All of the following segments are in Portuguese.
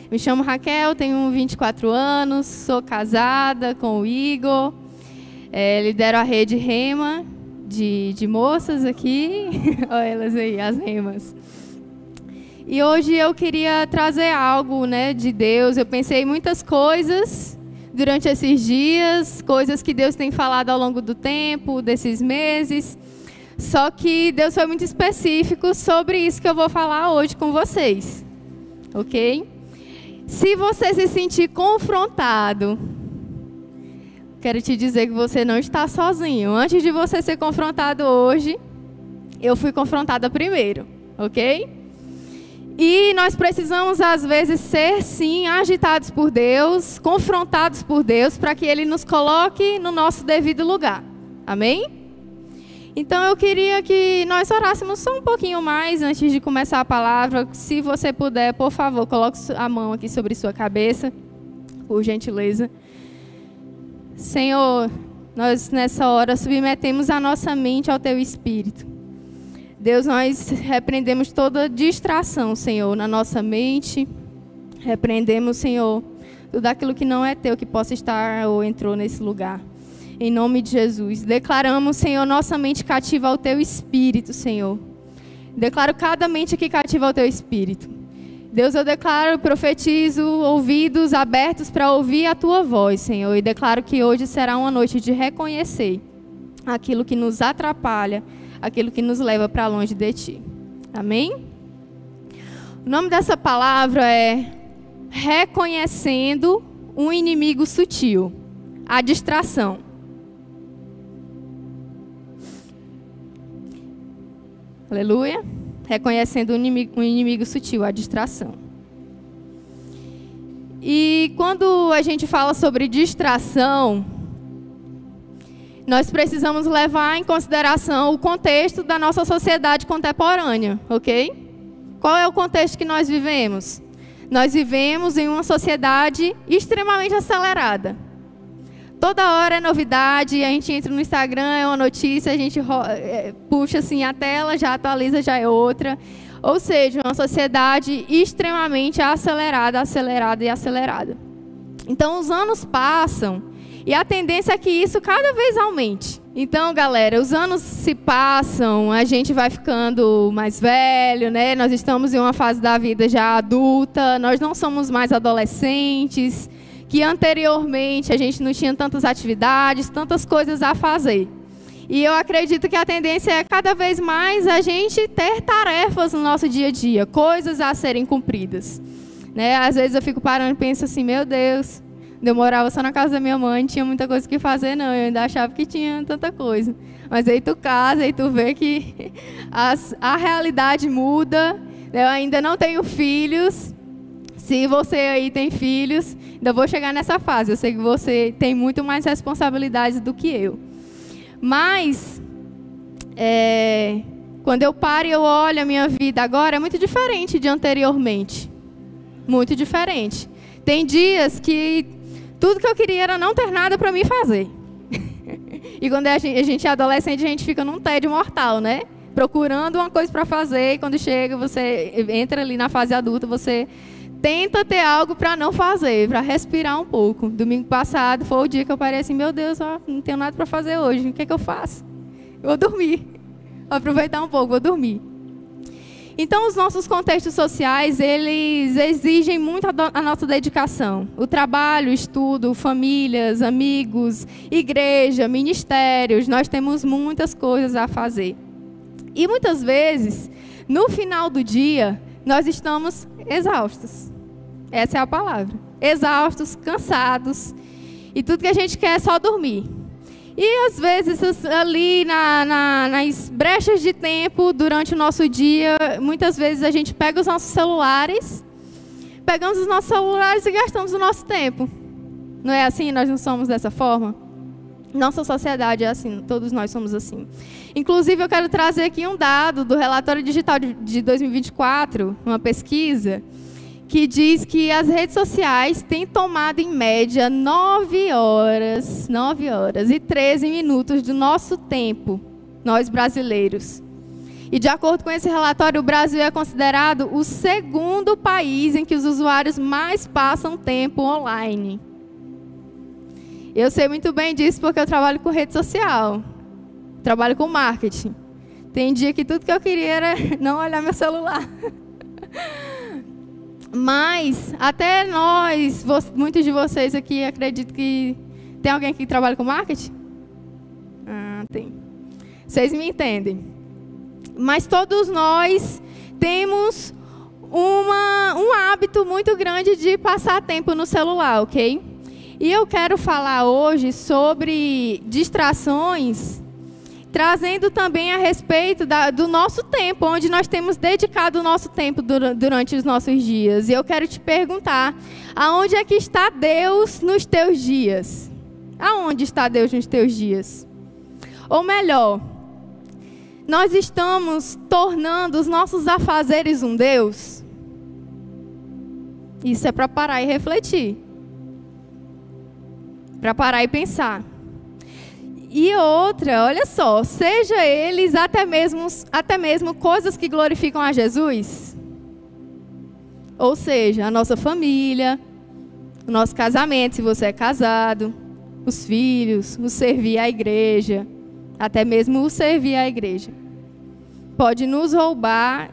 Me chamo Raquel, tenho 24 anos, sou casada com o Igor, lidero a rede Rema de moças aqui. Olha elas aí, as remas. E hoje eu queria trazer algo, né, de Deus. Eu pensei em muitas coisas durante esses dias, coisas que Deus tem falado ao longo do tempo, desses meses. Só que Deus foi muito específico sobre isso que eu vou falar hoje com vocês, ok? Se você se sentir confrontado, quero te dizer que você não está sozinho. Antes de você ser confrontado hoje, eu fui confrontada primeiro, ok? E nós precisamos, às vezes, ser, sim, agitados por Deus, confrontados por Deus, para que Ele nos coloque no nosso devido lugar. Amém? Então, eu queria que nós orássemos só um pouquinho mais antes de começar a palavra. Se você puder, por favor, coloque a mão aqui sobre sua cabeça, por gentileza. Senhor, nós nessa hora submetemos a nossa mente ao Teu Espírito. Deus, nós repreendemos toda distração, Senhor, na nossa mente. Repreendemos, Senhor, tudo aquilo que não é Teu, que possa estar ou entrou nesse lugar. Em nome de Jesus. Declaramos, Senhor, nossa mente cativa ao Teu Espírito, Senhor. Declaro cada mente aqui cativa ao Teu Espírito. Deus, eu declaro, profetizo, ouvidos abertos para ouvir a Tua voz, Senhor. E declaro que hoje será uma noite de reconhecer aquilo que nos atrapalha, aquilo que nos leva para longe de Ti. Amém? O nome dessa palavra é reconhecendo um inimigo sutil, a distração. Aleluia. Reconhecendo um inimigo sutil, a distração. E quando a gente fala sobre distração, nós precisamos levar em consideração o contexto da nossa sociedade contemporânea, ok? Qual é o contexto que nós vivemos? Nós vivemos em uma sociedade extremamente acelerada. Toda hora é novidade, a gente entra no Instagram, é uma notícia, a gente puxa assim a tela, já atualiza, já é outra. Ou seja, uma sociedade extremamente acelerada. Então, os anos passam e a tendência é que isso cada vez aumente. Então, galera, os anos se passam, a gente vai ficando mais velho, né? Nós estamos em uma fase da vida já adulta, nós não somos mais adolescentes, que anteriormente a gente não tinha tantas atividades, tantas coisas a fazer. E eu acredito que a tendência é cada vez mais a gente ter tarefas no nosso dia a dia, coisas a serem cumpridas. Né? Às vezes eu fico parando e penso assim, meu Deus, eu morava só na casa da minha mãe, não tinha muita coisa que fazer não, eu ainda achava que tinha tanta coisa. Mas aí tu casa, aí tu vê que a realidade muda, eu ainda não tenho filhos. Se você aí tem filhos, ainda vou chegar nessa fase. Eu sei que você tem muito mais responsabilidades do que eu. Mas, quando eu paro e eu olho a minha vida agora, é muito diferente de anteriormente. Muito diferente. Tem dias que tudo que eu queria era não ter nada para mim fazer. E quando a gente é adolescente, a gente fica num tédio mortal, né? Procurando uma coisa para fazer. E quando chega, você entra ali na fase adulta, você tenta ter algo para não fazer, para respirar um pouco. Domingo passado foi o dia que eu parei assim, meu Deus, não tenho nada para fazer hoje, o que é que eu faço? Eu vou dormir, vou aproveitar um pouco, vou dormir. Então, os nossos contextos sociais, eles exigem muito a nossa dedicação. O trabalho, o estudo, famílias, amigos, igreja, ministérios, nós temos muitas coisas a fazer. E muitas vezes, no final do dia, nós estamos exaustos. Essa é a palavra. Exaustos, cansados. E tudo que a gente quer é só dormir. E às vezes ali nas brechas de tempo, durante o nosso dia, muitas vezes a gente pega os nossos celulares, pegamos os nossos celulares e gastamos o nosso tempo. Não é assim? Nós não somos dessa forma? Nossa sociedade é assim, todos nós somos assim. Inclusive, eu quero trazer aqui um dado do relatório digital de 2024, uma pesquisa, que diz que as redes sociais têm tomado, em média, 9 horas e 13 minutos do nosso tempo, nós brasileiros. E de acordo com esse relatório, o Brasil é considerado o segundo país em que os usuários mais passam tempo online. Eu sei muito bem disso porque eu trabalho com rede social, trabalho com marketing. Tem dia que tudo que eu queria era não olhar meu celular. Mas até nós, muitos de vocês aqui, acredito que tem alguém que trabalha com marketing? Ah, tem. Vocês me entendem. Mas todos nós temos um hábito muito grande de passar tempo no celular, ok? E eu quero falar hoje sobre distrações, trazendo também a respeito do nosso tempo, onde nós temos dedicado o nosso tempo durante os nossos dias. E eu quero te perguntar, aonde é que está Deus nos teus dias? Aonde está Deus nos teus dias? Ou melhor, nós estamos tornando os nossos afazeres um Deus? Isso é para parar e refletir. Para parar e pensar. E outra, olha só, seja eles até mesmo coisas que glorificam a Jesus. Ou seja, a nossa família, o nosso casamento, se você é casado, os filhos, o servir à igreja, até mesmo o servir à igreja, pode nos roubar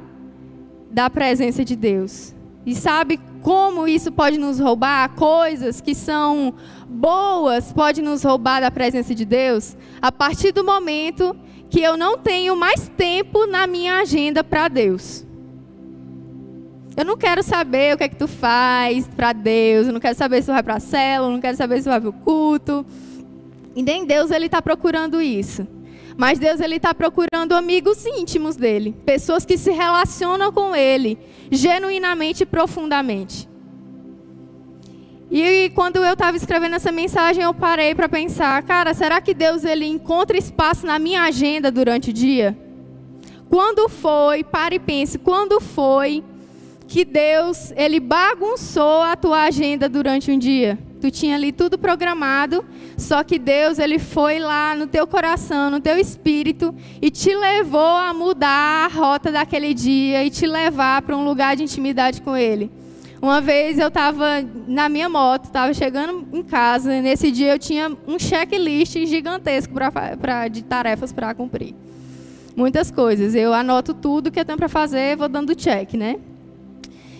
da presença de Deus. E sabe como isso pode nos roubar? Coisas que são boas pode nos roubar da presença de Deus? A partir do momento que eu não tenho mais tempo na minha agenda para Deus. Eu não quero saber o que é que tu faz para Deus, eu não quero saber se tu vai para a célula, eu não quero saber se tu vai para o culto. E nem Deus ele está procurando isso. Mas Deus ele está procurando amigos íntimos dele. Pessoas que se relacionam com ele genuinamente e profundamente. E quando eu estava escrevendo essa mensagem, eu parei para pensar, cara, será que Deus ele encontra espaço na minha agenda durante o dia? Quando foi, pare e pense, quando foi que Deus ele bagunçou a tua agenda durante um dia? Tu tinha ali tudo programado, só que Deus ele foi lá no teu coração, no teu espírito e te levou a mudar a rota daquele dia e te levar para um lugar de intimidade com Ele. Uma vez eu estava na minha moto, estava chegando em casa, e nesse dia eu tinha um checklist gigantesco de tarefas para cumprir. Muitas coisas, eu anoto tudo que eu tenho para fazer, vou dando check, né?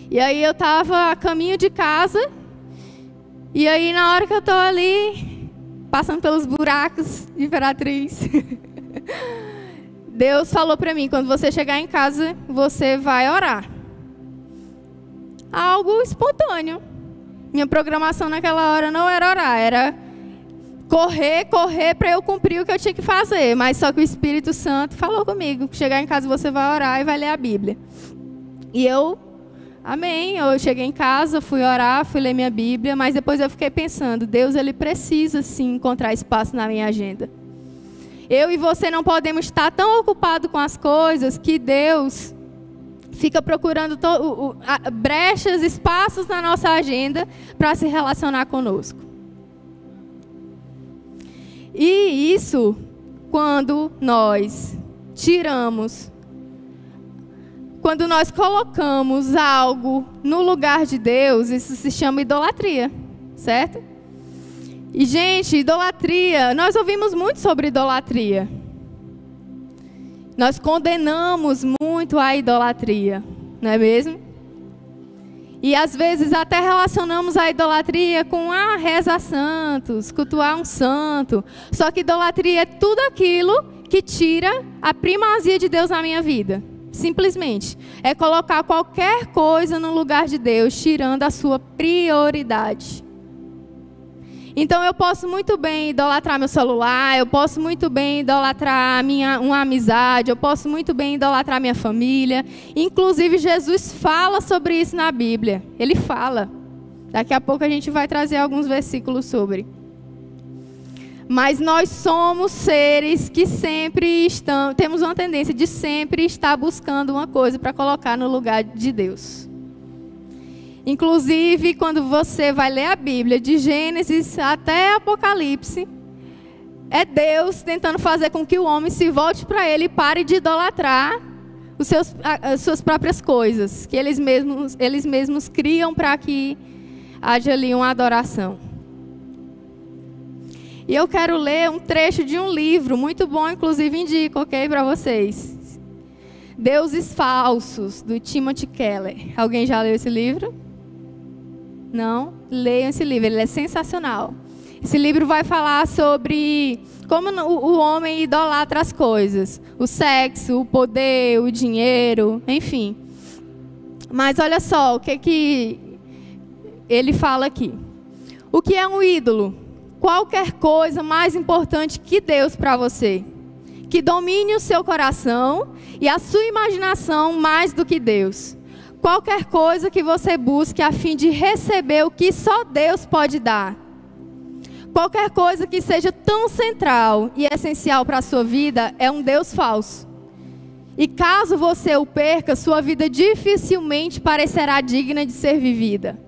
E aí eu estava a caminho de casa. E aí, na hora que eu estou ali, passando pelos buracos de Imperatriz, Deus falou para mim, quando você chegar em casa, você vai orar. Algo espontâneo. Minha programação naquela hora não era orar, era correr para eu cumprir o que eu tinha que fazer. Mas só que o Espírito Santo falou comigo, chegar em casa você vai orar e vai ler a Bíblia. E eu... Amém, eu cheguei em casa, fui orar, fui ler minha Bíblia, mas depois eu fiquei pensando, Deus ele precisa sim encontrar espaço na minha agenda. Eu e você não podemos estar tão ocupados com as coisas que Deus fica procurando brechas, espaços na nossa agenda para se relacionar conosco. E isso, quando nós colocamos algo no lugar de Deus, isso se chama idolatria, certo? E, gente, idolatria, nós ouvimos muito sobre idolatria. Nós condenamos muito a idolatria, não é mesmo? E, às vezes, até relacionamos a idolatria com reza a santos, cultuar um santo. Só que idolatria é tudo aquilo que tira a primazia de Deus na minha vida. Simplesmente. É colocar qualquer coisa no lugar de Deus, tirando a sua prioridade. Então eu posso muito bem idolatrar meu celular, eu posso muito bem idolatrar uma amizade, eu posso muito bem idolatrar minha família. Inclusive Jesus fala sobre isso na Bíblia. Ele fala. Daqui a pouco a gente vai trazer alguns versículos sobre. Mas nós somos seres que sempre temos uma tendência de sempre estar buscando uma coisa para colocar no lugar de Deus. Inclusive, quando você vai ler a Bíblia, de Gênesis até Apocalipse, é Deus tentando fazer com que o homem se volte para Ele e pare de idolatrar as suas próprias coisas, que eles mesmos criam para que haja ali uma adoração. E eu quero ler um trecho de um livro muito bom, inclusive indico, ok, para vocês. Deuses Falsos, do Timothy Keller. Alguém já leu esse livro? Não? Leiam esse livro, ele é sensacional. Esse livro vai falar sobre como o homem idolatra as coisas. O sexo, o poder, o dinheiro, enfim. Mas olha só, o que ele fala aqui. O que é um ídolo? Qualquer coisa mais importante que Deus para você. Que domine o seu coração e a sua imaginação mais do que Deus. Qualquer coisa que você busque a fim de receber o que só Deus pode dar. Qualquer coisa que seja tão central e essencial para a sua vida é um Deus falso. E caso você o perca, sua vida dificilmente parecerá digna de ser vivida.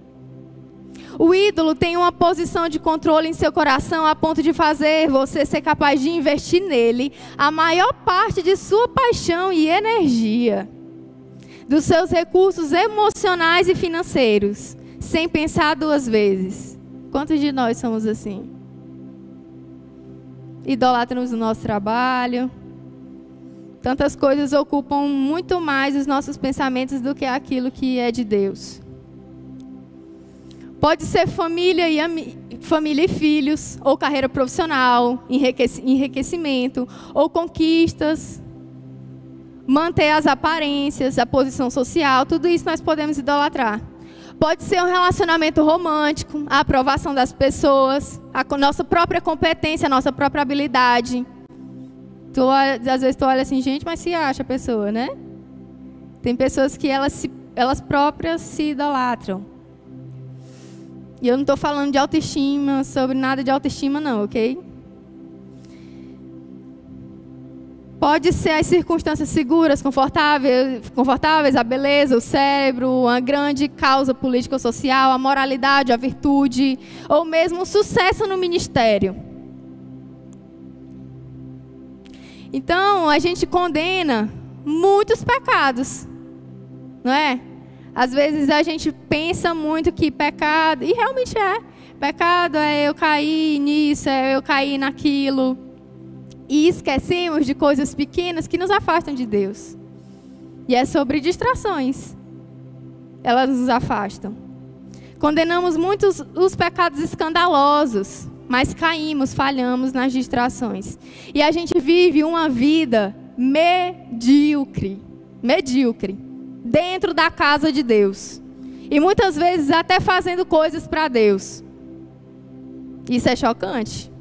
O ídolo tem uma posição de controle em seu coração a ponto de fazer você ser capaz de investir nele a maior parte de sua paixão e energia, dos seus recursos emocionais e financeiros, sem pensar duas vezes. Quantos de nós somos assim? Idolatramos o nosso trabalho. Tantas coisas ocupam muito mais os nossos pensamentos do que aquilo que é de Deus. Pode ser família e filhos, ou carreira profissional, enriquecimento, ou conquistas, manter as aparências, a posição social, tudo isso nós podemos idolatrar. Pode ser um relacionamento romântico, a aprovação das pessoas, a nossa própria competência, a nossa própria habilidade. Às vezes tu olha assim, gente, mas se acha a pessoa, né? Tem pessoas que elas próprias se idolatram. E eu não estou falando de autoestima, sobre nada de autoestima não, ok? Pode ser as circunstâncias seguras, confortáveis, a beleza, o cérebro, uma grande causa política ou social, a moralidade, a virtude, ou mesmo o sucesso no ministério. Então, a gente condena muitos pecados, não é? Às vezes a gente pensa muito que pecado, e realmente é, pecado é eu cair nisso, é eu cair naquilo. E esquecemos de coisas pequenas que nos afastam de Deus. E é sobre distrações. Elas nos afastam. Condenamos muitos os pecados escandalosos, mas caímos, falhamos nas distrações. E a gente vive uma vida medíocre. Dentro da casa de Deus. E muitas vezes até fazendo coisas para Deus. Isso é chocante.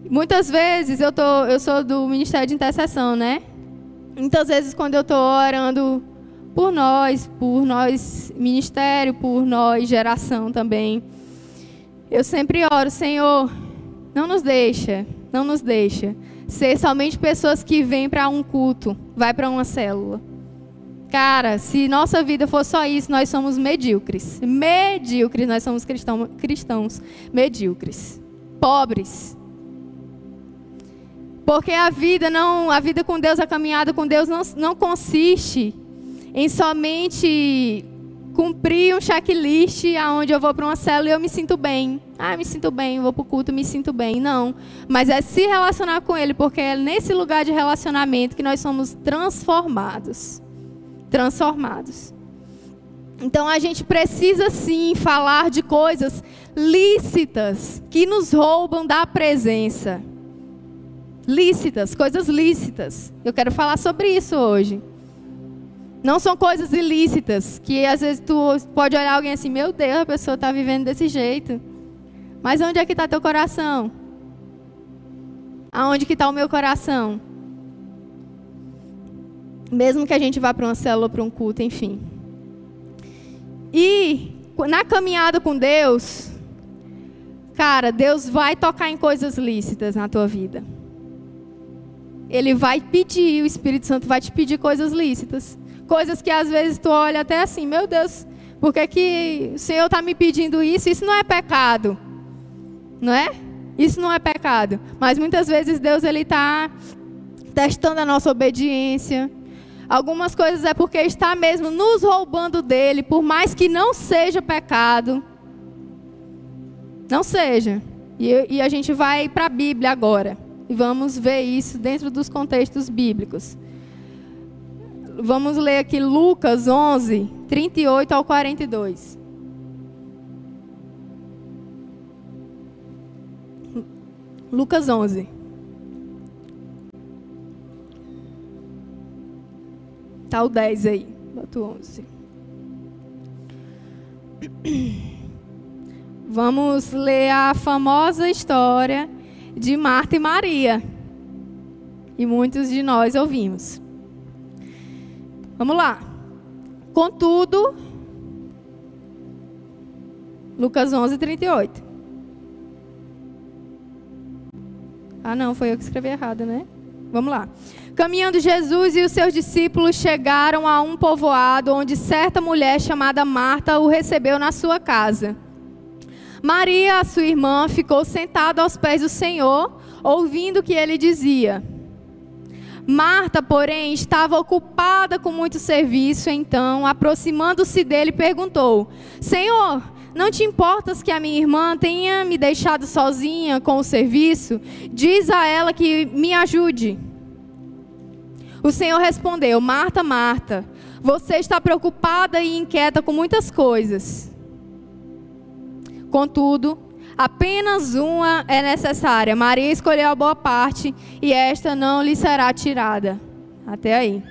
Muitas vezes eu sou do Ministério de Intercessão, né? Muitas vezes quando eu estou orando por nós ministério, por nós geração também, eu sempre oro, Senhor, não nos deixa ser somente pessoas que vêm para um culto, vai para uma célula. Cara, se nossa vida for só isso, nós somos medíocres. Nós somos cristãos medíocres, pobres. Porque a vida com Deus, a caminhada com Deus não consiste em somente cumprir um checklist aonde eu vou para uma célula e eu me sinto bem. Me sinto bem, vou para o culto, me sinto bem. Não, mas é se relacionar com Ele, porque é nesse lugar de relacionamento que nós somos transformados. Então a gente precisa sim falar de coisas lícitas que nos roubam da presença. Coisas lícitas. Eu quero falar sobre isso hoje. Não são coisas ilícitas, que às vezes tu pode olhar alguém assim, meu Deus, a pessoa está vivendo desse jeito. Mas onde é que está teu coração? Aonde que está o meu coração? Mesmo que a gente vá para uma célula, para um culto, enfim. E na caminhada com Deus, cara, Deus vai tocar em coisas lícitas na tua vida. Ele vai pedir, o Espírito Santo vai te pedir coisas lícitas. Coisas que às vezes tu olha até assim, meu Deus, por que o Senhor está me pedindo isso? Isso não é pecado, não é? Isso não é pecado. Mas muitas vezes Deus ele está testando a nossa obediência. Algumas coisas é porque está mesmo nos roubando dele, por mais que não seja pecado. Não seja. E a gente vai para a Bíblia agora. E vamos ver isso dentro dos contextos bíblicos. Vamos ler aqui Lucas 11, 38 ao 42. Lucas 11. Tá o 10 aí. Bota o 11. Vamos ler a famosa história de Marta e Maria. E muitos de nós ouvimos. Vamos lá. Contudo, Lucas 11, 38. Ah, não, foi eu que escrevi errado, né? Vamos lá. Caminhando Jesus e os seus discípulos chegaram a um povoado onde certa mulher chamada Marta o recebeu na sua casa. Maria, a sua irmã, ficou sentada aos pés do Senhor, ouvindo o que ele dizia. Marta, porém, estava ocupada com muito serviço, então, aproximando-se dele, perguntou: Senhor, não te importas que a minha irmã tenha me deixado sozinha com o serviço? Diz a ela que me ajude. O Senhor respondeu: Marta, Marta, você está preocupada e inquieta com muitas coisas. Contudo, apenas uma é necessária. Maria escolheu a boa parte e esta não lhe será tirada. Até aí.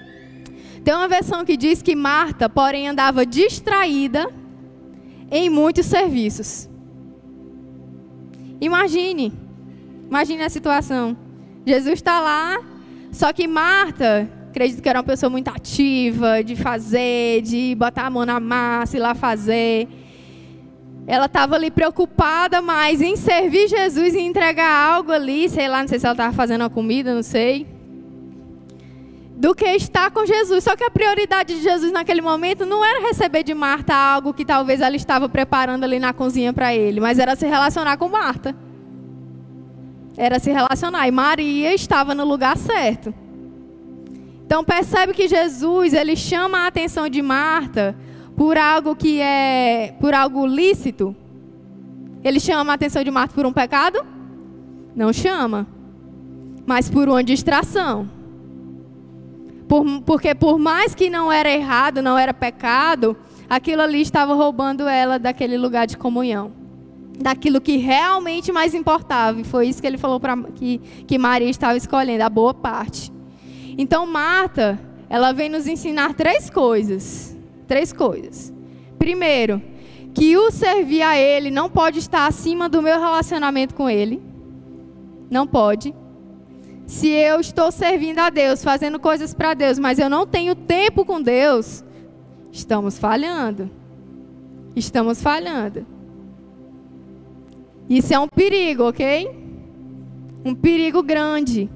Tem uma versão que diz que Marta, porém, andava distraída em muitos serviços. Imagine a situação. Jesus está lá, só que Marta, acredito que era uma pessoa muito ativa, de fazer, de botar a mão na massa e lá fazer. Ela estava ali preocupada mais em servir Jesus e entregar algo ali, sei lá, não sei se ela estava fazendo uma comida, não sei, do que estar com Jesus. Só que a prioridade de Jesus naquele momento não era receber de Marta algo que talvez ela estava preparando ali na cozinha para ele, mas era se relacionar com Marta. Era se relacionar. E Maria estava no lugar certo. Então percebe que Jesus, ele chama a atenção de Marta por algo que é, por algo lícito. Ele chama a atenção de Marta por um pecado? Não chama. Mas por uma distração. Porque por mais que não era errado, não era pecado, aquilo ali estava roubando ela daquele lugar de comunhão. Daquilo que realmente mais importava. E foi isso que ele falou que Maria estava escolhendo, a boa parte. Então Marta, ela vem nos ensinar três coisas. Primeiro, que o servir a Ele não pode estar acima do meu relacionamento com Ele. Não pode. Se eu estou servindo a Deus, fazendo coisas para Deus, mas eu não tenho tempo com Deus, estamos falhando. Estamos falhando. Isso é um perigo, ok? Um perigo grande.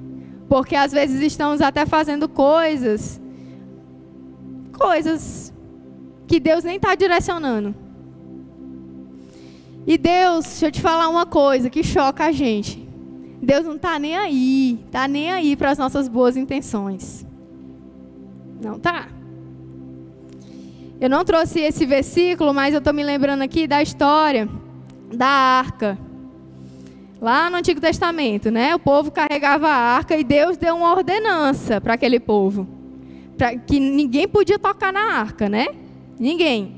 Porque às vezes estamos até fazendo coisas que Deus nem está direcionando. E Deus, deixa eu te falar uma coisa que choca a gente. Deus não está nem aí para as nossas boas intenções. Não está. Eu não trouxe esse versículo, mas eu estou me lembrando aqui da história da arca. Lá no Antigo Testamento, né? O povo carregava a arca e Deus deu uma ordenança para aquele povo. Que ninguém podia tocar na arca, né? Ninguém.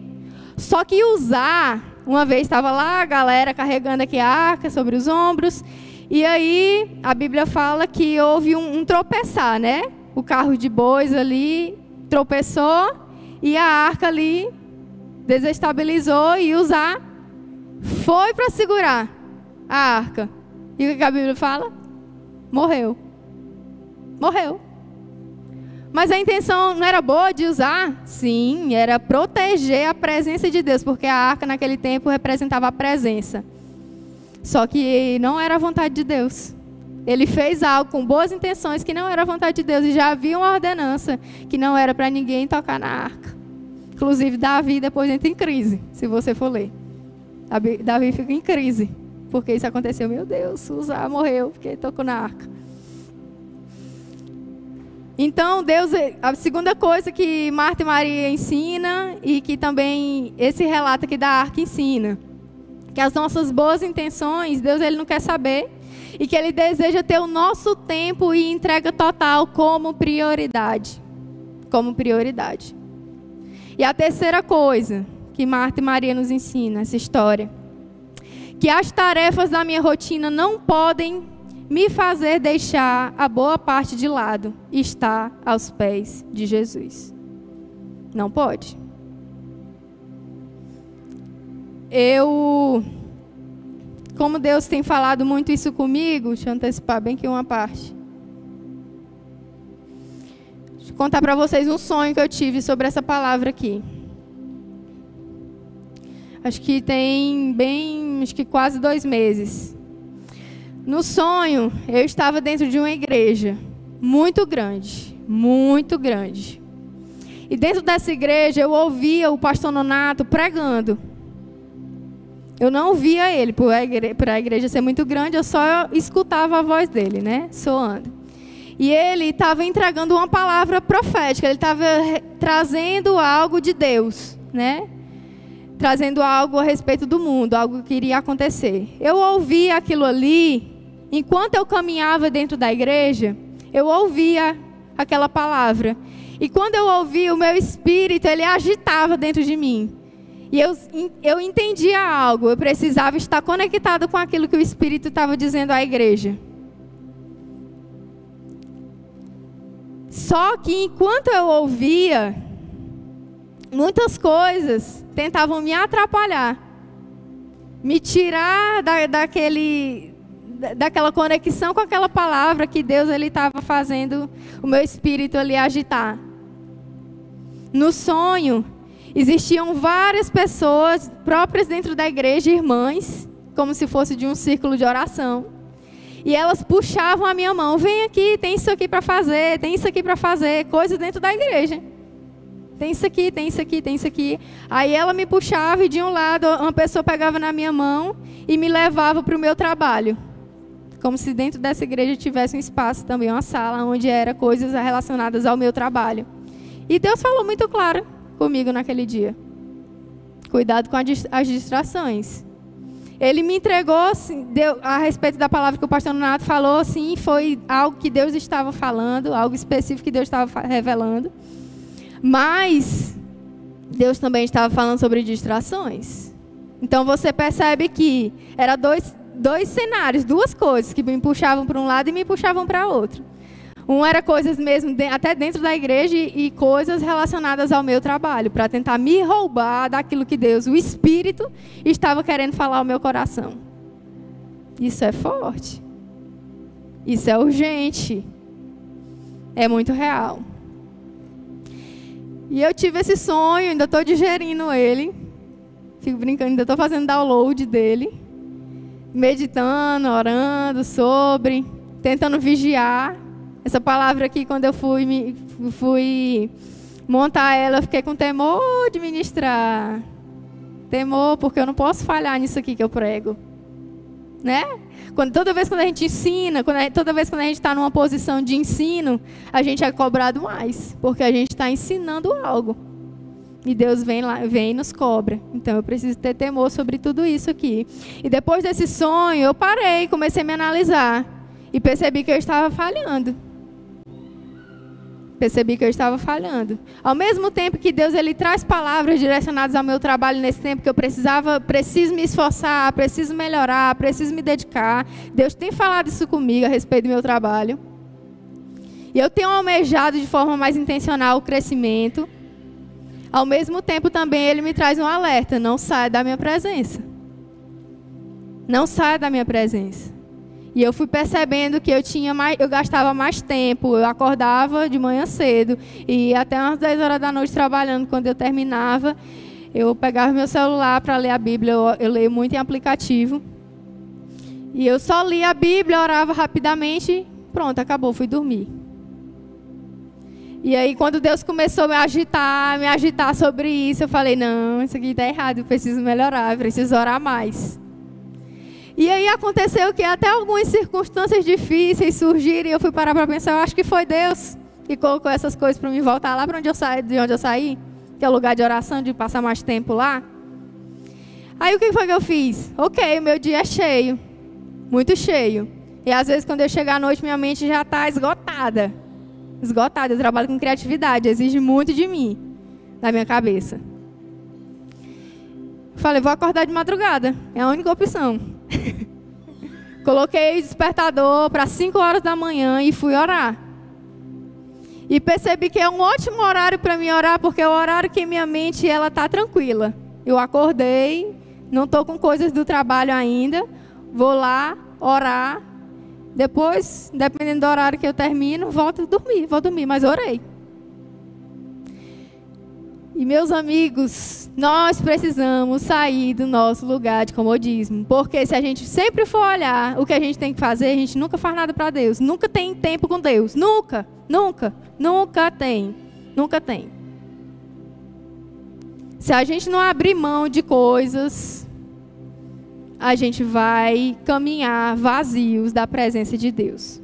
Só que usar, uma vez estava lá a galera carregando aqui a arca sobre os ombros, e aí a Bíblia fala que houve um tropeçar, né? O carro de bois ali tropeçou e a arca ali desestabilizou e usar foi para segurar a arca. E o que a Bíblia fala? Morreu. Mas a intenção não era boa de usar? Sim, era proteger a presença de Deus, porque a arca naquele tempo representava a presença. Só que não era a vontade de Deus. Ele fez algo com boas intenções que não era a vontade de Deus. E já havia uma ordenança que não era para ninguém tocar na arca. Inclusive, Davi depois entra em crise, se você for ler. Davi fica em crise, porque isso aconteceu. Meu Deus, Uzá morreu porque tocou na arca. Então, Deus, a segunda coisa que Marta e Maria ensina e que também esse relato aqui da arca ensina, que as nossas boas intenções, Deus ele não quer saber e que Ele deseja ter o nosso tempo e entrega total como prioridade. Como prioridade. E a terceira coisa que Marta e Maria nos ensina, essa história, que as tarefas da minha rotina não podem me fazer deixar a boa parte de lado e estar aos pés de Jesus. Não pode. Como Deus tem falado muito isso comigo, deixa eu antecipar bem aqui uma parte. Deixa eu contar para vocês um sonho que eu tive sobre essa palavra aqui. Acho que tem quase 2 meses. No sonho, eu estava dentro de uma igreja muito grande, muito grande. E dentro dessa igreja eu ouvia o pastor Nonato pregando. Eu não via ele, por a igreja ser muito grande, eu só escutava a voz dele, né, soando. E ele estava entregando uma palavra profética, ele estava trazendo algo de Deus, né? Trazendo algo a respeito do mundo, algo que iria acontecer. Eu ouvia aquilo ali, enquanto eu caminhava dentro da igreja, eu ouvia aquela palavra. E quando eu ouvia, o meu espírito, ele agitava dentro de mim. E eu entendia algo, eu precisava estar conectado com aquilo que o Espírito estava dizendo à igreja. Só que enquanto eu ouvia, muitas coisas tentavam me atrapalhar, me tirar daquela conexão com aquela palavra que Deus estava fazendo o meu espírito ali agitar. No sonho, existiam várias pessoas próprias dentro da igreja, irmãs, como se fosse de um círculo de oração. E elas puxavam a minha mão, vem aqui, tem isso aqui para fazer, tem isso aqui para fazer, coisas dentro da igreja. Tem isso aqui, tem isso aqui, tem isso aqui. Aí ela me puxava e de um lado uma pessoa pegava na minha mão e me levava para o meu trabalho. Como se dentro dessa igreja tivesse um espaço também, uma sala, onde eram coisas relacionadas ao meu trabalho. E Deus falou muito claro comigo naquele dia. Cuidado com as distrações. Ele me entregou, assim, a respeito da palavra que o pastor Nonato falou, sim, foi algo que Deus estava falando, algo específico que Deus estava revelando. Mas Deus também estava falando sobre distrações. Então você percebe que eram dois cenários, 2 coisas que me puxavam para um lado e me puxavam para outro. Um era coisas mesmo até dentro da igreja e coisas relacionadas ao meu trabalho, para tentar me roubar daquilo que Deus, o Espírito, estava querendo falar ao meu coração. Isso é forte. Isso é urgente. É muito real. E eu tive esse sonho, ainda estou digerindo ele. Fico brincando, ainda estou fazendo download dele. Meditando, orando sobre, tentando vigiar. Essa palavra aqui, quando eu fui montar ela, eu fiquei com temor de ministrar. Temor, porque eu não posso falhar nisso aqui que eu prego. Né? Toda vez quando a gente ensina, toda vez quando a gente está numa posição de ensino, a gente é cobrado mais, porque a gente está ensinando algo. E Deus vem e nos cobra. Então eu preciso ter temor sobre tudo isso aqui. E depois desse sonho, eu parei, comecei a me analisar. E percebi que eu estava falhando. Ao mesmo tempo que Deus ele traz palavras direcionadas ao meu trabalho nesse tempo que eu preciso me esforçar, preciso melhorar, preciso me dedicar. Deus tem falado isso comigo a respeito do meu trabalho. E eu tenho almejado de forma mais intencional o crescimento. Ao mesmo tempo também ele me traz um alerta, não saia da minha presença. Não saia da minha presença. E eu fui percebendo que eu gastava mais tempo, eu acordava de manhã cedo e até umas 10 horas da noite trabalhando. Quando eu terminava, eu pegava meu celular para ler a Bíblia, eu leio muito em aplicativo. E eu só lia a Bíblia, orava rapidamente, pronto, acabou, fui dormir. E aí quando Deus começou a me agitar sobre isso, eu falei, não, isso aqui está errado, eu preciso melhorar, eu preciso orar mais. E aí aconteceu que até algumas circunstâncias difíceis surgiram e eu fui parar para pensar, eu acho que foi Deus. que colocou essas coisas para mim voltar lá para onde eu saí, de onde eu saí, que é o lugar de oração, de passar mais tempo lá. Aí o que foi que eu fiz? Ok, o meu dia é cheio, muito cheio. E às vezes quando eu chegar à noite, minha mente já está esgotada. Esgotada, eu trabalho com criatividade, exige muito de mim, da minha cabeça. Falei, vou acordar de madrugada, é a única opção. Coloquei o despertador para 5 horas da manhã e fui orar. E percebi que é um ótimo horário para mim orar, porque é o horário que minha mente está tranquila. Eu acordei, não estou com coisas do trabalho ainda, vou lá orar. Depois, dependendo do horário que eu termino, vou dormir, mas orei. E meus amigos, nós precisamos sair do nosso lugar de comodismo, porque se a gente sempre for olhar o que a gente tem que fazer, a gente nunca faz nada para Deus, nunca tem tempo com Deus, nunca tem. Se a gente não abrir mão de coisas, a gente vai caminhar vazios da presença de Deus.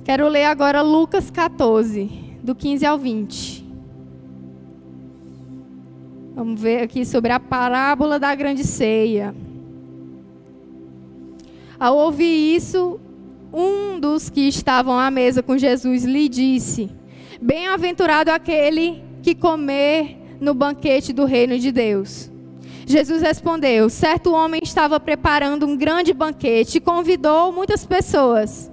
Quero ler agora Lucas 14, do 15 ao 20. Vamos ver aqui sobre a parábola da grande ceia. Ao ouvir isso, um dos que estavam à mesa com Jesus lhe disse: bem-aventurado aquele que comer no banquete do reino de Deus. Jesus respondeu: certo homem estava preparando um grande banquete e convidou muitas pessoas.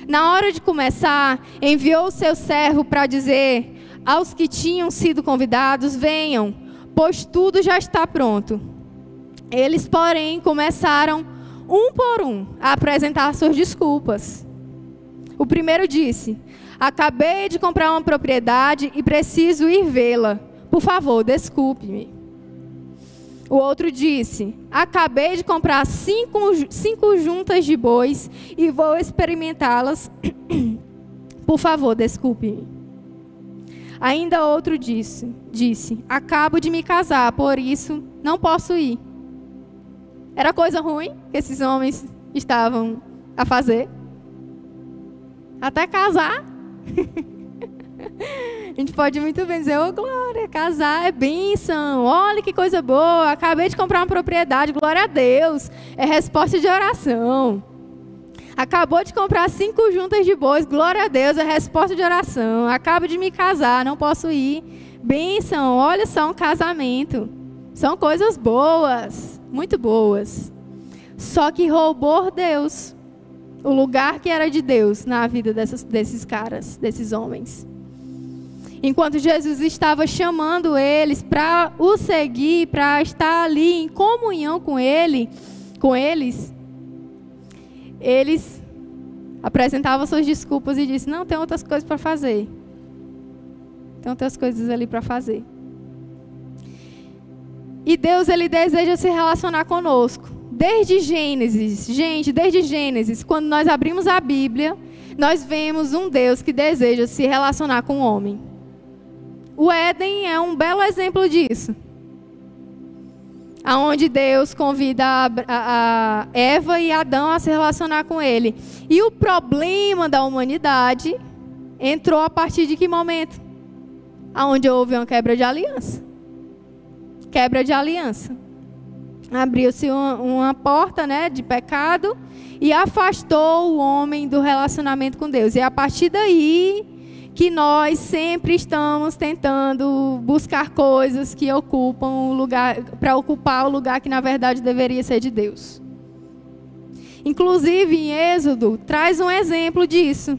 Na hora de começar, enviou o seu servo para dizer aos que tinham sido convidados: venham, pois tudo já está pronto. Eles, porém, começaram, um por um, a apresentar suas desculpas. O primeiro disse: acabei de comprar uma propriedade e preciso ir vê-la. Por favor, desculpe-me. O outro disse: acabei de comprar cinco juntas de bois e vou experimentá-las. Por favor, desculpe-me. Ainda outro disse: acabo de me casar, por isso não posso ir. Era coisa ruim que esses homens estavam a fazer? Até casar? A gente pode muito bem dizer: ô glória, casar é bênção, olha que coisa boa, acabei de comprar uma propriedade, glória a Deus, é resposta de oração. Acabou de comprar 5 juntas de bois, glória a Deus, é resposta de oração. Acabo de me casar, não posso ir, bênção, olha só, um casamento. São coisas boas, muito boas. Só que roubou Deus, o lugar que era de Deus na vida desses caras, desses homens. Enquanto Jesus estava chamando eles para o seguir, para estar ali em comunhão com eles apresentavam suas desculpas e disseram: não, tem outras coisas para fazer. Tem outras coisas ali para fazer. E Deus, Ele deseja se relacionar conosco. Desde Gênesis, gente, desde Gênesis, quando nós abrimos a Bíblia, nós vemos um Deus que deseja se relacionar com o homem. O Éden é um belo exemplo disso. Onde Deus convida a Eva e Adão a se relacionar com Ele. E o problema da humanidade entrou a partir de que momento? Onde houve uma quebra de aliança. Quebra de aliança. Abriu-se uma porta, né, de pecado e afastou o homem do relacionamento com Deus. E é a partir daí que nós sempre estamos tentando buscar coisas que ocupam o lugar, para ocupar o lugar que na verdade deveria ser de Deus. Inclusive em Êxodo traz um exemplo disso.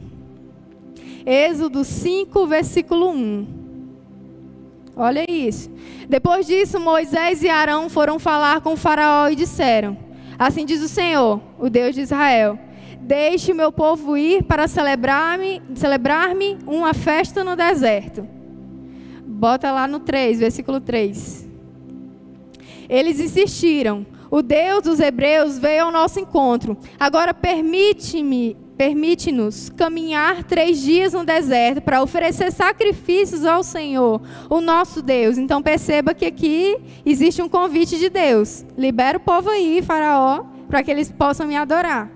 Êxodo 5, versículo 1. Olha isso. Depois disso, Moisés e Arão foram falar com o faraó e disseram: assim diz o Senhor, o Deus de Israel: deixe o meu povo ir para celebrar-me uma festa no deserto. Bota lá no 3, versículo 3. Eles insistiram: o Deus dos hebreus veio ao nosso encontro. Agora permite-nos caminhar 3 dias no deserto para oferecer sacrifícios ao Senhor, o nosso Deus. Então perceba que aqui existe um convite de Deus. Libera o povo aí, faraó, para que eles possam me adorar.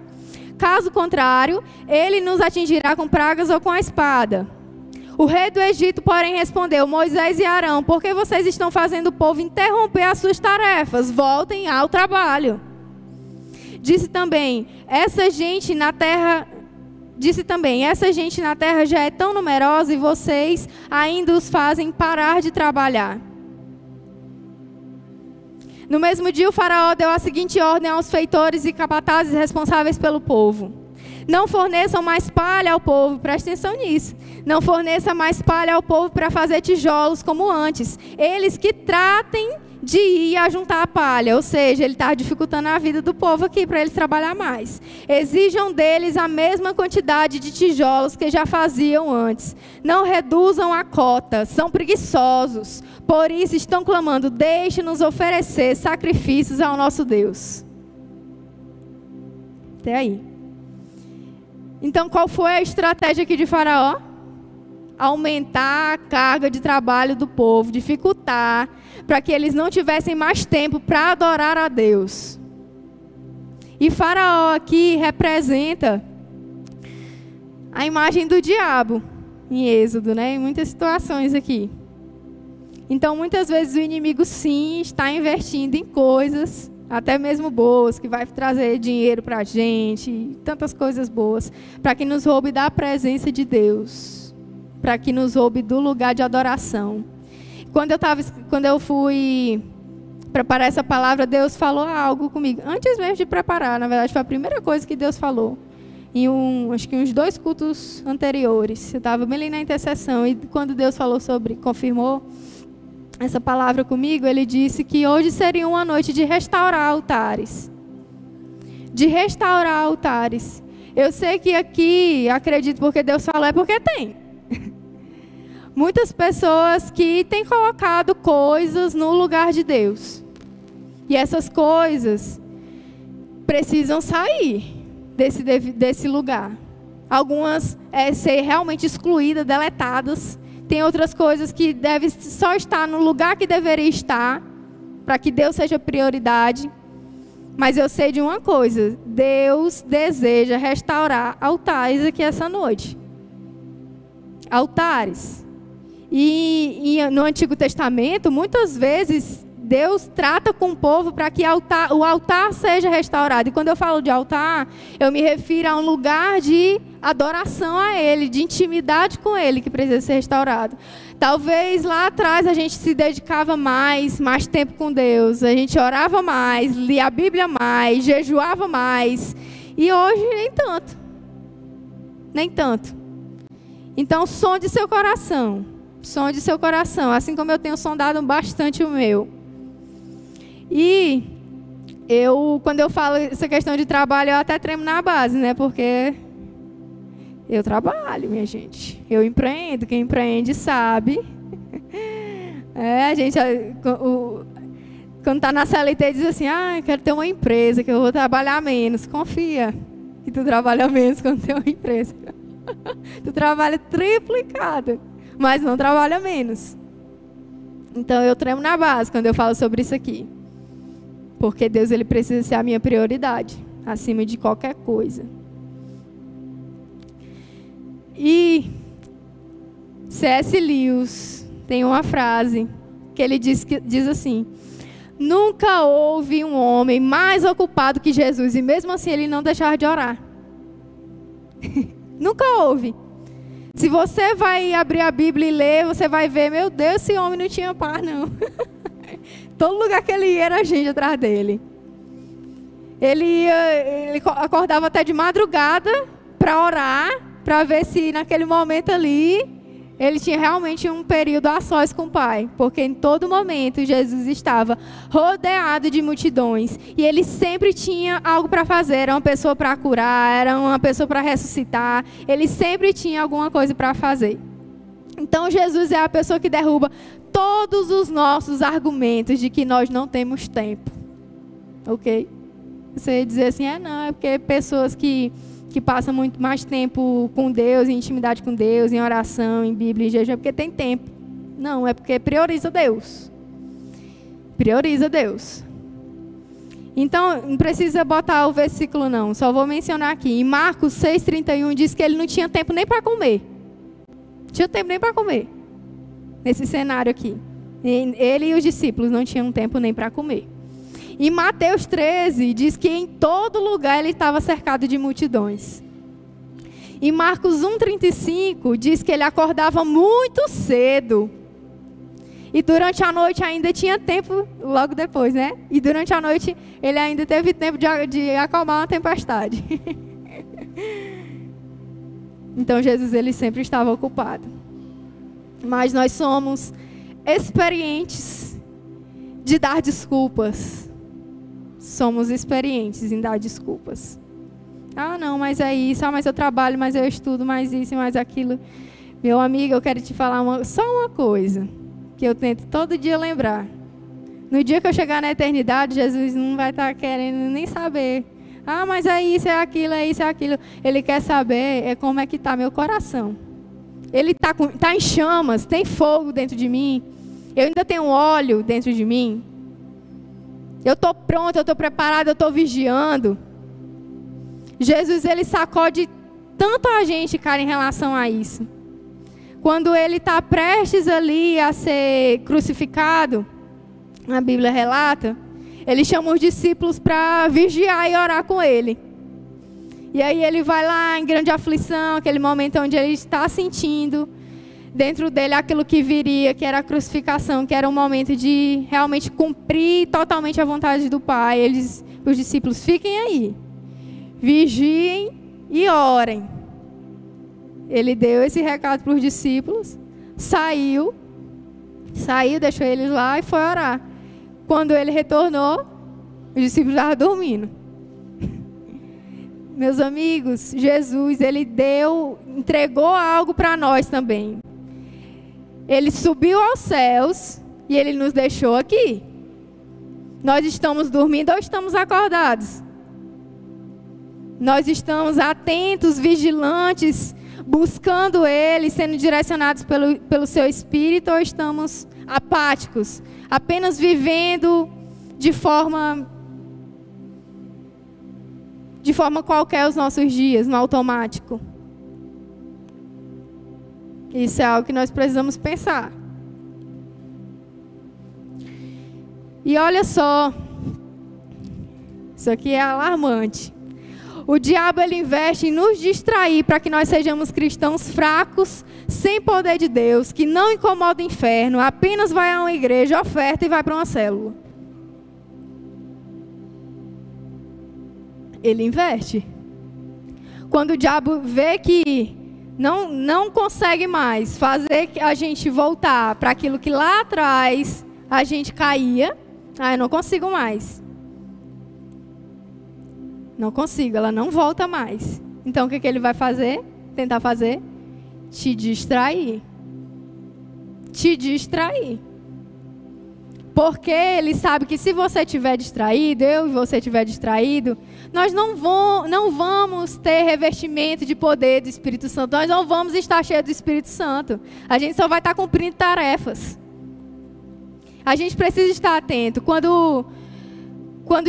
Caso contrário, ele nos atingirá com pragas ou com a espada. O rei do Egito, porém, respondeu: Moisés e Arão, por que vocês estão fazendo o povo interromper as suas tarefas? Voltem ao trabalho. Disse também, essa gente na terra já é tão numerosa e vocês ainda os fazem parar de trabalhar. No mesmo dia, o faraó deu a seguinte ordem aos feitores e capatazes responsáveis pelo povo: não forneçam mais palha ao povo, preste atenção nisso. Não forneça mais palha ao povo para fazer tijolos como antes. Eles que tratem de ir a juntar a palha, ou seja, ele está dificultando a vida do povo aqui para eles trabalhar mais. Exijam deles a mesma quantidade de tijolos que já faziam antes. Não reduzam a cota, são preguiçosos. Por isso estão clamando: deixe-nos oferecer sacrifícios ao nosso Deus. Até aí. Então, qual foi a estratégia aqui de Faraó? Aumentar a carga de trabalho do povo, dificultar, para que eles não tivessem mais tempo para adorar a Deus. E Faraó aqui representa a imagem do diabo em Êxodo, né? Em muitas situações aqui. Então, muitas vezes o inimigo sim está investindo em coisas, até mesmo boas, que vai trazer dinheiro para a gente, tantas coisas boas, para que nos roube da presença de Deus, para que nos roube do lugar de adoração. Quando eu fui preparar essa palavra, Deus falou algo comigo. Antes mesmo de preparar, na verdade, foi a primeira coisa que Deus falou. Acho que uns 2 cultos anteriores. Eu estava bem ali na intercessão. E quando Deus confirmou essa palavra comigo, Ele disse que hoje seria uma noite de restaurar altares. De restaurar altares. Eu sei que aqui, acredito porque Deus falou, é porque tem. Muitas pessoas que têm colocado coisas no lugar de Deus. E essas coisas precisam sair desse lugar. Algumas ser realmente excluídas, deletadas. Tem outras coisas que devem só estar no lugar que deveria estar, para que Deus seja prioridade. Mas eu sei de uma coisa: Deus deseja restaurar altares aqui essa noite. Altares. E no Antigo Testamento, muitas vezes, Deus trata com o povo para que o altar seja restaurado. E quando eu falo de altar, eu me refiro a um lugar de adoração a Ele, de intimidade com Ele, que precisa ser restaurado. Talvez lá atrás a gente se dedicava mais tempo com Deus. A gente orava mais, lia a Bíblia mais, jejuava mais. E hoje nem tanto. Nem tanto. Então, sonde seu coração. Sonde seu coração, assim como eu tenho sondado bastante o meu. E quando eu falo essa questão de trabalho, eu até tremo na base, né? Porque eu trabalho, minha gente. Eu empreendo, quem empreende sabe. A gente, quando está na CLT, diz assim: quero ter uma empresa, que eu vou trabalhar menos. Confia que tu trabalha menos quando tem uma empresa. Tu trabalha triplicado, mas não trabalha menos. Então eu tremo na base quando eu falo sobre isso aqui. Porque Deus, Ele precisa ser a minha prioridade, acima de qualquer coisa. E C.S. Lewis tem uma frase que ele diz assim: nunca houve um homem mais ocupado que Jesus, e mesmo assim ele não deixava de orar. Nunca houve. Se você vai abrir a Bíblia e ler, você vai ver: meu Deus, esse homem não tinha paz, não. Todo lugar que ele ia era gente atrás dele. Ele acordava até de madrugada para orar, para ver se naquele momento ali ele tinha realmente um período a sós com o Pai. Porque em todo momento Jesus estava rodeado de multidões. E ele sempre tinha algo para fazer. Era uma pessoa para curar, era uma pessoa para ressuscitar. Ele sempre tinha alguma coisa para fazer. Então Jesus é a pessoa que derruba todos os nossos argumentos de que nós não temos tempo. Ok? Você ia dizer assim: não, é porque pessoas que passam muito mais tempo com Deus, em intimidade com Deus, em oração, em Bíblia, em jejum, é porque tem tempo. Não, é porque prioriza Deus. Prioriza Deus. Então, não precisa botar o versículo não, só vou mencionar aqui. Em Marcos 6,31 diz que ele não tinha tempo nem para comer. Não tinha tempo nem para comer. Nesse cenário aqui. Ele e os discípulos não tinham tempo nem para comer. Em Mateus 13 diz que em todo lugar ele estava cercado de multidões. Em Marcos 1,35 diz que ele acordava muito cedo. E durante a noite ainda tinha tempo, logo depois, né? E durante a noite ele ainda teve tempo de acalmar uma tempestade. Então Jesus, ele sempre estava ocupado. Mas nós somos experientes de dar desculpas. Somos experientes em dar desculpas. Ah, não, mas é isso. Ah, mas eu trabalho, mas eu estudo, mais isso e mais aquilo. Meu amigo, eu quero te falar só uma coisa que eu tento todo dia lembrar. No dia que eu chegar na eternidade, Jesus não vai estar querendo nem saber. Ah, mas é isso, é aquilo, é isso, é aquilo. Ele quer saber como é que está meu coração. Ele tá em chamas, tem fogo dentro de mim. Eu ainda tenho óleo dentro de mim. Eu estou pronto, eu estou preparado, eu estou vigiando. Jesus, ele sacode tanto a gente, cara, em relação a isso. Quando ele está prestes ali a ser crucificado, a Bíblia relata, ele chama os discípulos para vigiar e orar com ele. E aí ele vai lá em grande aflição, aquele momento onde ele está sentindo dentro dele aquilo que viria, que era a crucificação, que era um momento de realmente cumprir totalmente a vontade do Pai. Os discípulos, fiquem aí, vigiem e orem. Ele deu esse recado para os discípulos, saiu, deixou eles lá e foi orar. Quando ele retornou, os discípulos estavam dormindo. Meus amigos, Jesus, ele entregou algo para nós também. Ele subiu aos céus e ele nos deixou aqui. Nós estamos dormindo ou estamos acordados? Nós estamos atentos, vigilantes, buscando ele, sendo direcionados pelo seu Espírito, ou estamos apáticos, apenas vivendo de forma qualquer os nossos dias, no automático? Isso é algo que nós precisamos pensar. E olha só, isso aqui é alarmante. O diabo, ele investe em nos distrair para que nós sejamos cristãos fracos, sem poder de Deus, que não incomoda o inferno, apenas vai a uma igreja, oferta e vai para uma célula. Ele investe. Quando o diabo vê que não consegue mais fazer a gente voltar para aquilo que lá atrás a gente caía, eu não consigo mais. Não consigo, ela não volta mais. Então o que ele vai fazer? Tentar fazer? Te distrair. Te distrair. Porque ele sabe que se você estiver distraído, eu e você estiver distraído, nós não vamos ter revestimento de poder do Espírito Santo. Nós não vamos estar cheios do Espírito Santo. A gente só vai estar cumprindo tarefas. A gente precisa estar atento. Quando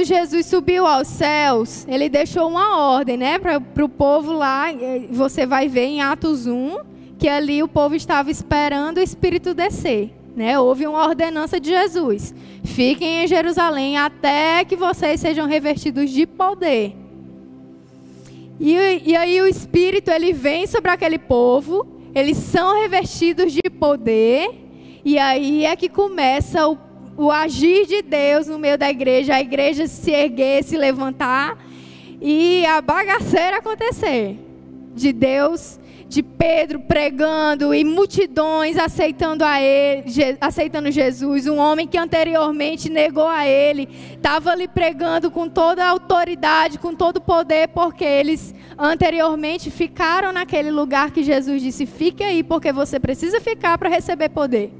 Jesus subiu aos céus, ele deixou uma ordem, né, para o povo lá. Você vai ver em Atos 1, que ali o povo estava esperando o Espírito descer. Né? Houve uma ordenança de Jesus. Fiquem em Jerusalém até que vocês sejam revestidos de poder. E aí o Espírito, ele vem sobre aquele povo. Eles são revestidos de poder. E aí é que começa o agir de Deus no meio da igreja. A igreja se erguer, se levantar. E a bagaceira acontecer. De Deus, de Pedro pregando e multidões aceitando Jesus, um homem que anteriormente negou a ele, estava ali pregando com toda a autoridade, com todo o poder, porque eles anteriormente ficaram naquele lugar que Jesus disse, fique aí, porque você precisa ficar para receber poder.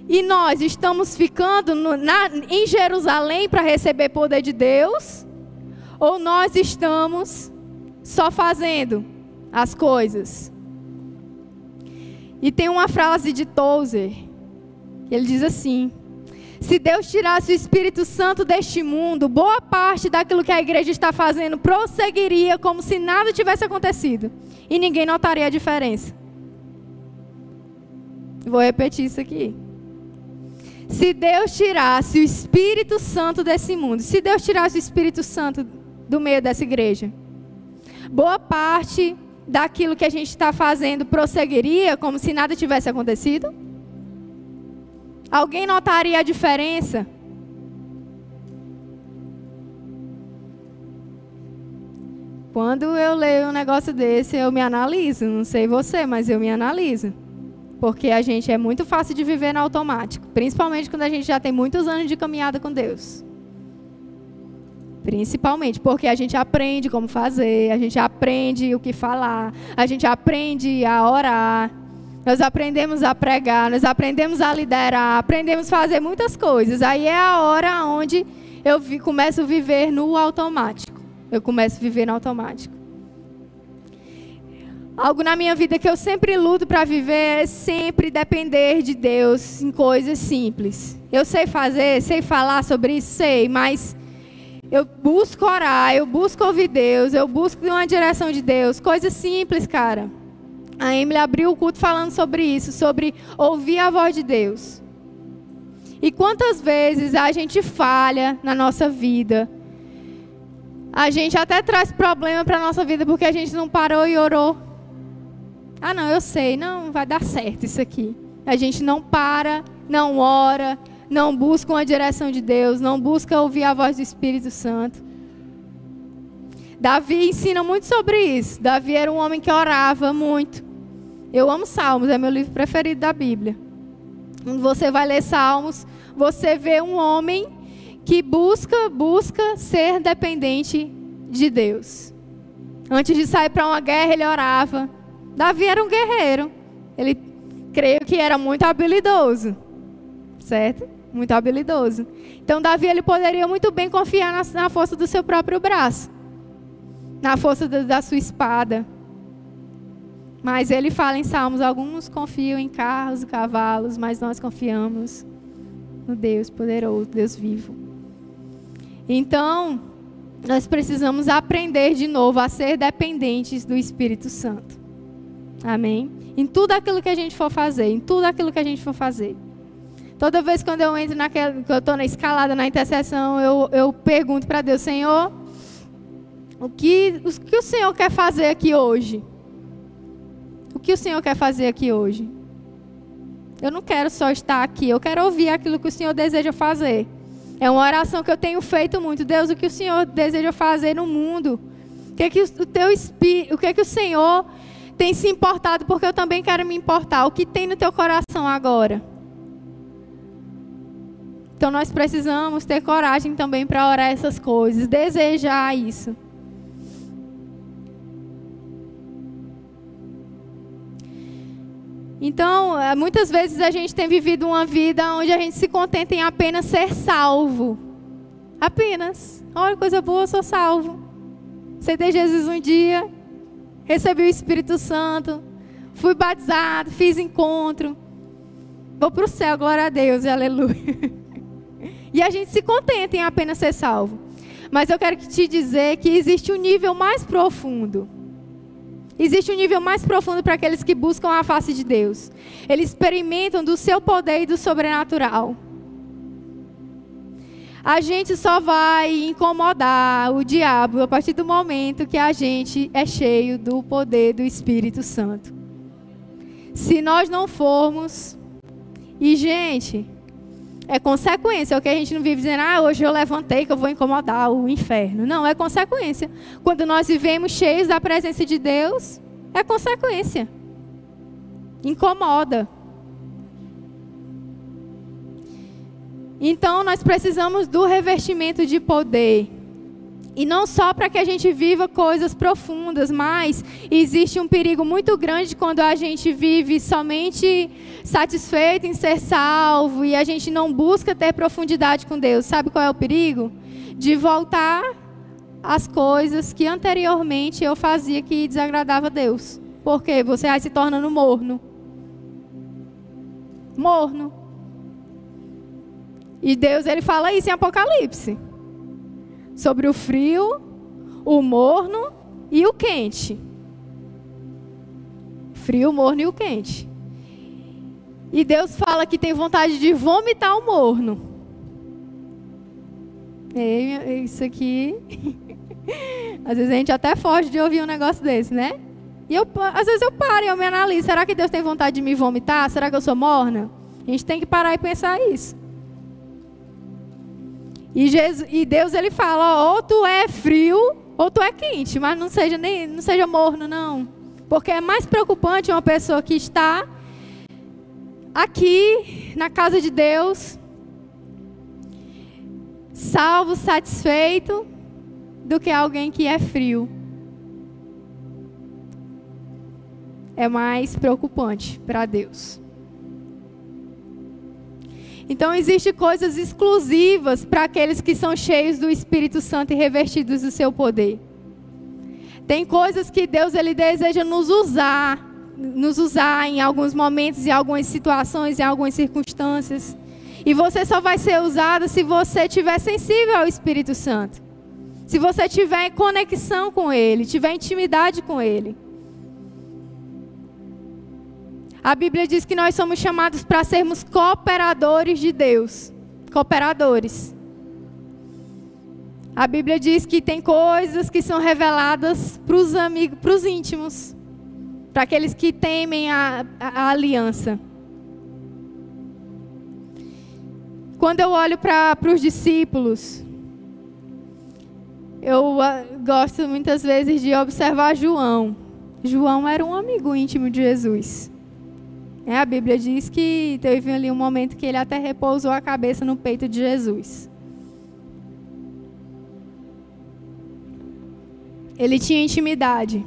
E nós estamos ficando em Jerusalém para receber poder de Deus? Ou nós estamos só fazendo as coisas? E tem uma frase de Tozer, ele diz assim: Se Deus tirasse o Espírito Santo deste mundo, boa parte daquilo que a igreja está fazendo prosseguiria como se nada tivesse acontecido. E ninguém notaria a diferença. Vou repetir isso aqui. Se Deus tirasse o Espírito Santo desse mundo, se Deus tirasse o Espírito Santo do meio dessa igreja, boa parte daquilo que a gente está fazendo prosseguiria como se nada tivesse acontecido? Alguém notaria a diferença? Quando eu leio um negócio desse, eu me analiso. Não sei você, mas eu me analiso. Porque a gente é muito fácil de viver no automático. Principalmente quando a gente já tem muitos anos de caminhada com Deus. Principalmente porque a gente aprende como fazer, a gente aprende o que falar, a gente aprende a orar. Nós aprendemos a pregar, nós aprendemos a liderar, aprendemos a fazer muitas coisas. Aí é a hora onde eu começo a viver no automático. Eu começo a viver no automático. Algo na minha vida que eu sempre luto para viver é sempre depender de Deus em coisas simples. Eu sei fazer, sei falar sobre isso, sei, mas eu busco orar, eu busco ouvir Deus, eu busco uma direção de Deus. Coisas simples, cara. A Emily abriu o culto falando sobre isso, sobre ouvir a voz de Deus. E quantas vezes a gente falha na nossa vida? A gente até traz problema para a nossa vida porque a gente não parou e orou. Ah, não, eu sei, não vai dar certo isso aqui. A gente não para, não ora, não busca uma direção de Deus, não busca ouvir a voz do Espírito Santo. Davi ensina muito sobre isso. Davi era um homem que orava muito. Eu amo Salmos, é meu livro preferido da Bíblia. Quando você vai ler Salmos, você vê um homem que busca ser dependente de Deus. Antes de sair para uma guerra, ele orava. Davi era um guerreiro. Ele, creio que era muito habilidoso. Certo? Muito habilidoso. Então, Davi, ele poderia muito bem confiar na força do seu próprio braço. Na força da sua espada. Mas ele fala em Salmos, alguns confiam em carros e cavalos, mas nós confiamos no Deus poderoso, Deus vivo. Então, nós precisamos aprender de novo a ser dependentes do Espírito Santo. Amém? Em tudo aquilo que a gente for fazer, em tudo aquilo que a gente for fazer. Toda vez quando eu entro que eu estou na escalada, na intercessão, eu pergunto para Deus, Senhor, o que o Senhor quer fazer aqui hoje? O que o Senhor quer fazer aqui hoje? Eu não quero só estar aqui, eu quero ouvir aquilo que o Senhor deseja fazer. É uma oração que eu tenho feito muito. Deus, o que o Senhor deseja fazer no mundo? O que o Senhor tem se importado? Porque eu também quero me importar. O que tem no teu coração agora? Então nós precisamos ter coragem também para orar essas coisas, desejar isso. Então, muitas vezes a gente tem vivido uma vida onde a gente se contenta em apenas ser salvo. Apenas. Olha, coisa boa, eu sou salvo. Aceitei Jesus um dia, recebi o Espírito Santo, fui batizado, fiz encontro. Vou para o céu, glória a Deus, e aleluia. E a gente se contenta em apenas ser salvo. Mas eu quero te dizer que existe um nível mais profundo. Existe um nível mais profundo para aqueles que buscam a face de Deus. Eles experimentam do seu poder e do sobrenatural. A gente só vai incomodar o diabo a partir do momento que a gente é cheio do poder do Espírito Santo. Se nós não formos... E, gente, é consequência. É o que a gente não vive dizendo, hoje eu levantei que eu vou incomodar o inferno. Não, é consequência. Quando nós vivemos cheios da presença de Deus, é consequência. Incomoda. Então, nós precisamos do revestimento de poder. E não só para que a gente viva coisas profundas, mas existe um perigo muito grande quando a gente vive somente satisfeito em ser salvo e a gente não busca ter profundidade com Deus. Sabe qual é o perigo? De voltar às coisas que anteriormente eu fazia que desagradava a Deus. Porque você vai se tornando morno. Morno. E Deus, ele fala isso em Apocalipse. Sobre o frio, o morno e o quente. Frio, morno e o quente. E Deus fala que tem vontade de vomitar o morno. Isso aqui... Às vezes a gente até foge de ouvir um negócio desse, né? E às vezes eu paro e eu me analiso. Será que Deus tem vontade de me vomitar? Será que eu sou morna? A gente tem que parar e pensar isso. E Deus, ele fala, ou tu é frio, ou tu é quente. Mas não seja morno, não. Porque é mais preocupante uma pessoa que está aqui, na casa de Deus, salvo, satisfeito, do que alguém que é frio. É mais preocupante para Deus. Então, existem coisas exclusivas para aqueles que são cheios do Espírito Santo e revestidos do seu poder. Tem coisas que Deus, ele deseja nos usar em alguns momentos, em algumas situações, em algumas circunstâncias. E você só vai ser usado se você estiver sensível ao Espírito Santo. Se você tiver conexão com Ele, tiver intimidade com Ele. A Bíblia diz que nós somos chamados para sermos cooperadores de Deus. Cooperadores. A Bíblia diz que tem coisas que são reveladas para os amigos, para os íntimos. Para aqueles que temem a aliança. Quando eu olho para os discípulos, eu gosto muitas vezes de observar João. João era um amigo íntimo de Jesus. A Bíblia diz que teve ali um momento que ele até repousou a cabeça no peito de Jesus. Ele tinha intimidade.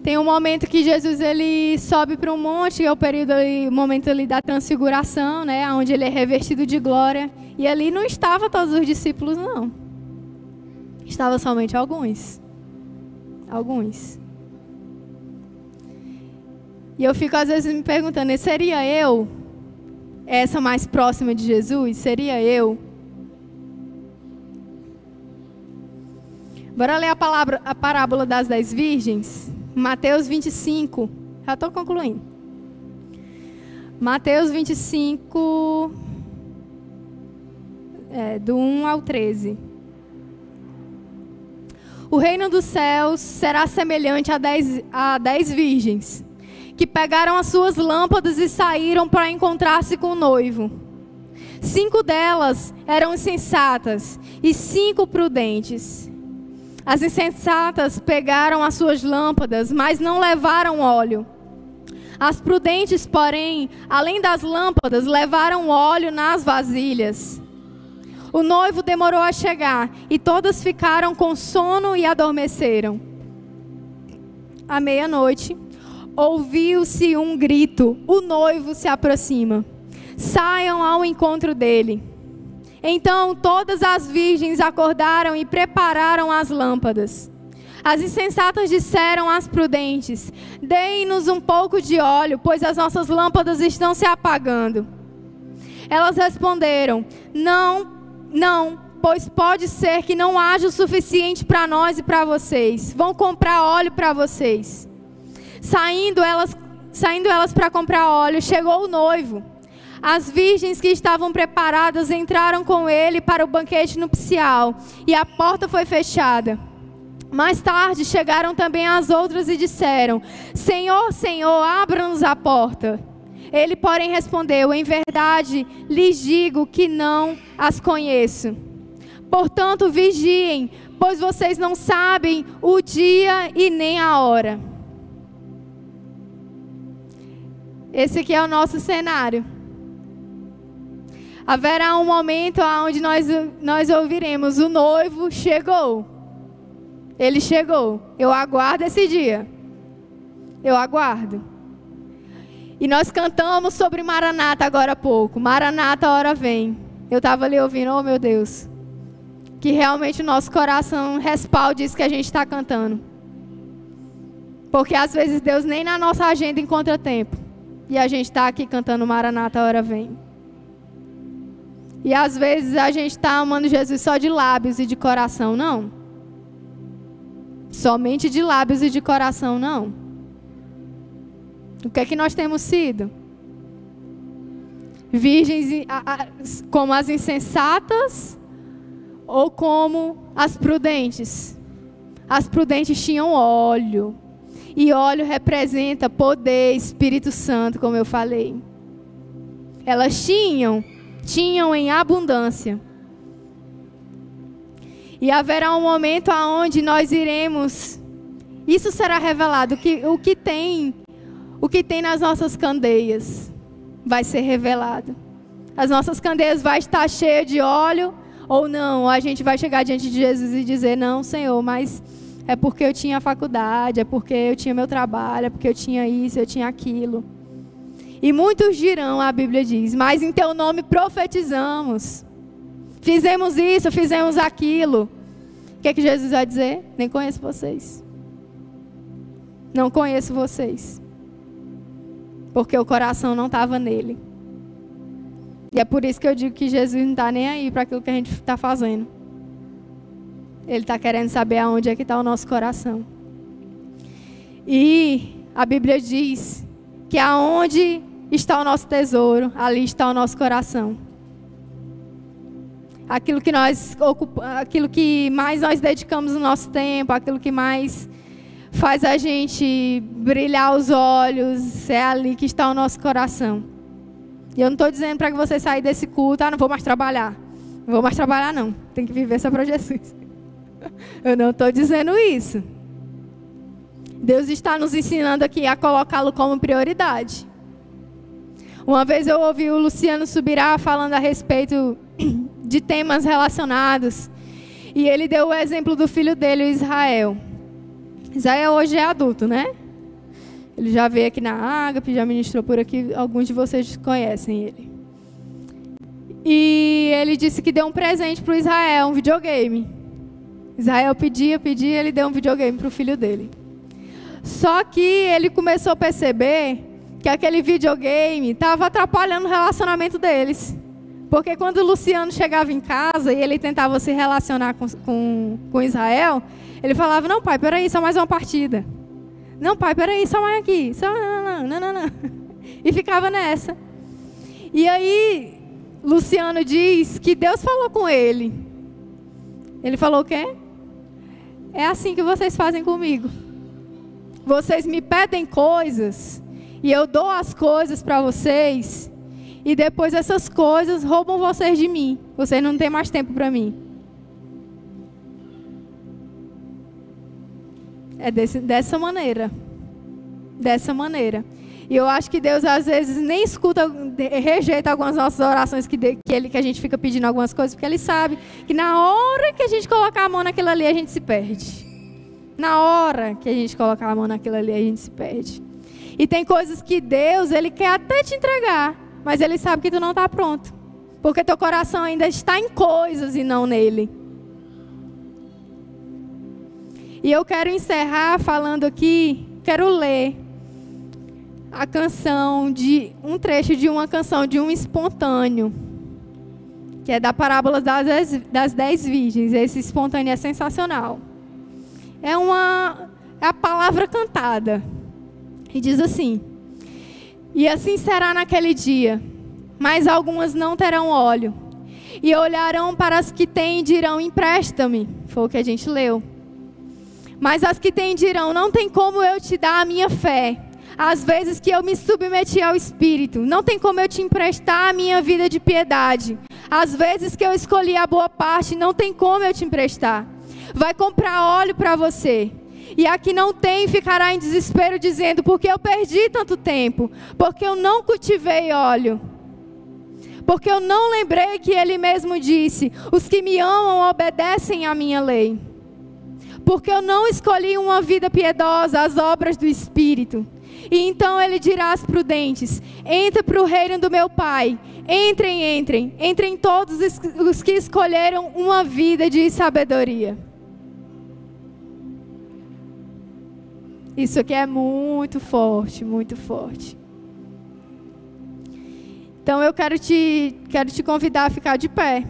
Tem um momento que Jesus ele sobe para um monte, que é o momento ali da transfiguração, né, onde ele é revestido de glória. E ali não estava todos os discípulos, não. Estava somente alguns. Alguns. E eu fico às vezes me perguntando, seria eu essa mais próxima de Jesus? Seria eu? Bora ler a parábola das 10 virgens? Mateus 25. Já estou concluindo. Mateus 25, do 1 ao 13. O reino dos céus será semelhante a 10 virgens, que pegaram as suas lâmpadas e saíram para encontrar-se com o noivo. 5 delas eram insensatas e 5 prudentes. As insensatas pegaram as suas lâmpadas, mas não levaram óleo. As prudentes, porém, além das lâmpadas, levaram óleo nas vasilhas. O noivo demorou a chegar e todas ficaram com sono e adormeceram. À meia-noite, ouviu-se um grito: o noivo se aproxima. Saiam ao encontro dele. Então todas as virgens acordaram e prepararam as lâmpadas. As insensatas disseram às prudentes: deem-nos um pouco de óleo, pois as nossas lâmpadas estão se apagando. Elas responderam: não, pois pode ser que não haja o suficiente para nós e para vocês. Vão comprar óleo para vocês. Saindo elas para comprar óleo, chegou o noivo. As virgens que estavam preparadas entraram com ele para o banquete nupcial e a porta foi fechada. Mais tarde chegaram também as outras e disseram: Senhor, Senhor, abra-nos a porta. Ele, porém, respondeu: em verdade lhes digo que não as conheço. Portanto, vigiem, pois vocês não sabem o dia e nem a hora. Esse aqui é o nosso cenário. Haverá um momento onde nós ouviremos: o noivo chegou. Ele chegou. Eu aguardo esse dia. Eu aguardo. E nós cantamos sobre Maranata agora há pouco. Maranata, a hora vem. Eu estava ali ouvindo, oh meu Deus. Que realmente o nosso coração respalde isso que a gente está cantando. Porque às vezes Deus nem na nossa agenda encontra tempo. E a gente está aqui cantando Maranata, a hora vem. E às vezes a gente está amando Jesus só de lábios e de coração, não. Somente de lábios e de coração, não. O que é que nós temos sido? Virgens como as insensatas ou como as prudentes? As prudentes tinham óleo. E óleo representa poder, Espírito Santo, como eu falei. Elas tinham em abundância. E haverá um momento onde nós iremos, isso será revelado, o que tem nas nossas candeias vai ser revelado. As nossas candeias vai estar cheias de óleo ou não. Ou a gente vai chegar diante de Jesus e dizer, não, Senhor, mas é porque eu tinha faculdade, é porque eu tinha meu trabalho, é porque eu tinha isso, eu tinha aquilo. E muitos dirão, a Bíblia diz, mas em teu nome profetizamos. Fizemos isso, fizemos aquilo. O que é que Jesus vai dizer? Nem conheço vocês. Não conheço vocês. Porque o coração não estava nele. E é por isso que eu digo que Jesus não está nem aí para aquilo que a gente está fazendo. Ele está querendo saber aonde é que está o nosso coração. E a Bíblia diz que aonde está o nosso tesouro, ali está o nosso coração. Aquilo que mais nós dedicamos o nosso tempo, aquilo que mais faz a gente brilhar os olhos, é ali que está o nosso coração. E eu não estou dizendo para que você saia desse culto, não vou mais trabalhar. Não vou mais trabalhar não, tem que viver só para Jesus. Eu não estou dizendo isso. Deus está nos ensinando aqui a colocá-lo como prioridade. Uma vez eu ouvi o Luciano Subirá falando a respeito de temas relacionados. E ele deu o exemplo do filho dele, o Israel. Israel hoje é adulto, né? Ele já veio aqui na Ágape, já ministrou por aqui. Alguns de vocês conhecem ele. E ele disse que deu um presente para o Israel, um videogame. Israel pedia, ele deu um videogame para o filho dele. Só que ele começou a perceber que aquele videogame estava atrapalhando o relacionamento deles. Porque quando o Luciano chegava em casa e ele tentava se relacionar com Israel, ele falava, não pai, peraí, só mais uma partida. Não pai, peraí, só mais aqui. Só não. E ficava nessa. E aí, Luciano diz que Deus falou com ele. Ele falou o quê? É assim que vocês fazem comigo. Vocês me pedem coisas e eu dou as coisas para vocês e depois essas coisas roubam vocês de mim. Vocês não têm mais tempo para mim. É dessa maneira. Dessa maneira. E eu acho que Deus às vezes nem escuta, rejeita algumas nossas orações que a gente fica pedindo algumas coisas, porque Ele sabe que na hora que a gente colocar a mão naquilo ali, a gente se perde. Na hora que a gente colocar a mão naquilo ali, a gente se perde. E tem coisas que Deus, Ele quer até te entregar, mas Ele sabe que tu não está pronto. Porque teu coração ainda está em coisas e não nele. E eu quero encerrar falando aqui, quero ler a canção um trecho de uma canção de um espontâneo, que é da parábola das 10 virgens. Esse espontâneo é sensacional. É a palavra cantada. E diz assim: e assim será naquele dia, mas algumas não terão óleo, e olharão para as que têm e dirão, empresta-me. Foi o que a gente leu. Mas as que têm dirão, não tem como eu te dar a minha fé. Às vezes que eu me submeti ao Espírito, não tem como eu te emprestar a minha vida de piedade. Às vezes que eu escolhi a boa parte, não tem como eu te emprestar. Vai comprar óleo para você. E a que não tem ficará em desespero dizendo, porque eu perdi tanto tempo, porque eu não cultivei óleo. Porque eu não lembrei que Ele mesmo disse, os que me amam obedecem à minha lei. Porque eu não escolhi uma vida piedosa, as obras do Espírito. E então Ele dirá às prudentes, entre para o reino do meu Pai. Entrem todos os que escolheram uma vida de sabedoria. Isso aqui é muito forte, muito forte. Então eu quero te convidar a ficar de pé.